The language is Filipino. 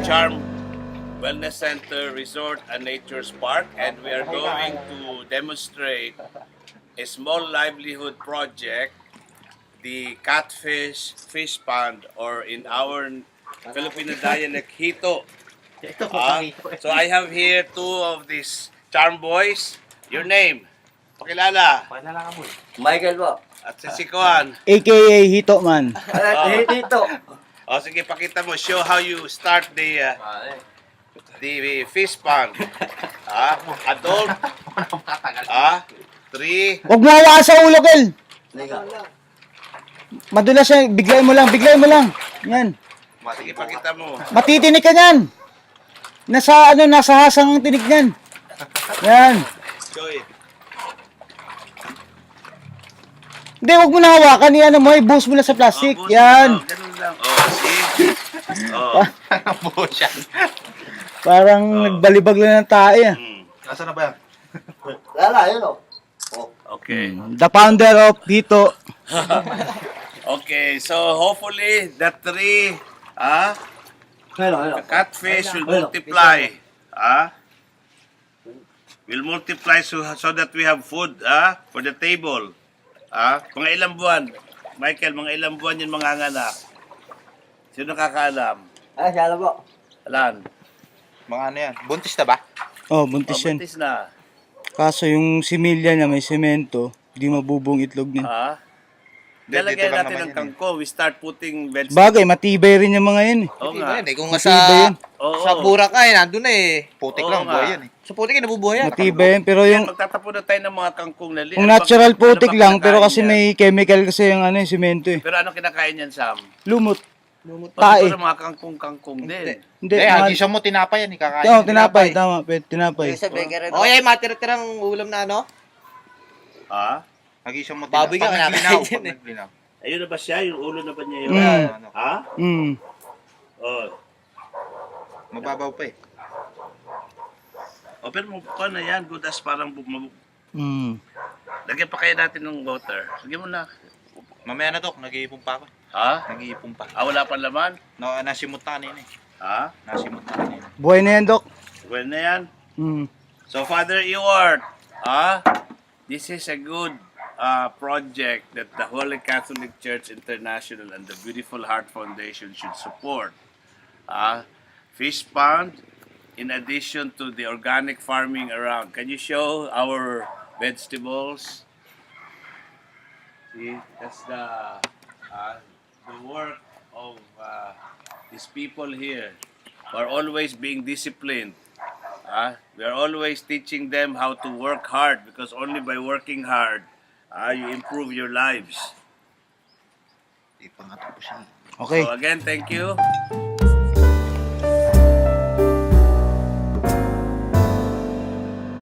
Charm Wellness Center Resort and Nature Park, and we are going to demonstrate a small livelihood project, the Catfish Fish Pond, or in our Filipino dialect, Hito. So I have here two of these charm boys. Your name? Pakilala. Michael po. At si Kuan. AKA Hito Man. Dito. O sige, pakita mo. Show how you start the fish pond. Adult. 3. Huwag mo hawakan sa ulo, Kel. Madulas siya. Biglayin mo lang. Yan. Sige, pakita mo. Matitinig ka niyan. Nasa hasang ang tinig niyan. Yan. Show it. Hindi, huwag mo na hawakan. Yan mo, i-boost mo na sa plastic. Buhos Yan. mo. Ganun lang. See? Parang nagbalibag lang ng tae. Nasaan na ba yan? Lala, yun o. Okay. The founder of Hito. Okay, so hopefully the 3 the catfish will multiply. Will multiply so that we have food for the table. Mga ilang buwan? Michael, mga ilang buwan yung mga anak? Sino kakaalam? Ay, siya po. Alan? Mga ano yan? Buntis na ba? Oh, buntis yan. Buntis na. Kaso yung similya niya may semento, di mabubong itlog niya. Lalagyan dito lang natin naman ng yun kangkong. We start putting vegetables. Bagay, matibay rin yung mga yun eh. Oo Hindi nga. ba yan eh? Kung Matibay sa, yan. Oo. sa Boracay, nandun na eh. Putik Oo lang, nga. buhay yan eh. Sa putik eh, nabubuhay yan. Matibay yan, pero Yan, yung magtatapon na tayo ng mga kangkong na kung natural putik lang, pero kasi may chemical kasi yung yung semento eh. Pero ano kinakain yan, Sam? Lumot. O Tae. siguro mga kangkong-kangkong din. Hindi, Hindi, hagisa mo, tinapay yan. Ikakain. Oo, tinapay, tama, tinapay. Sa bakery O, yan, matira-tirang ulam na ano? Hagisa mo, Baboy ka, Pag kinakain naglinaw, yan pag eh. naglinaw. Ayun na ba siya? Yung ulo na ba niya yun? Mm. Ha? Mm. Oh. Mababaw pa eh. O pero mukha na yan. Good as parang Mm. lagyan pa kaya natin ng water. Lagyan mo na. Mamaya na, Dok. Nag-iipon pa ako. Ha? Nag-iipon pa. Wala pa laman? Nasimot na kanina eh. Ha? Nasimot na kanina. Buhay na yan, Dok. Well na yan. Mm. So Father Ewart, this is a good project that the Holy Catholic Church International and the Beautiful Heart Foundation should support. Fish pond, in addition to the organic farming around. Can you show our vegetables? See, that's the work of these people here who are always being disciplined. We are always teaching them how to work hard because only by working hard you improve your lives. Ipangatok ko siya. Okay. So again, thank you.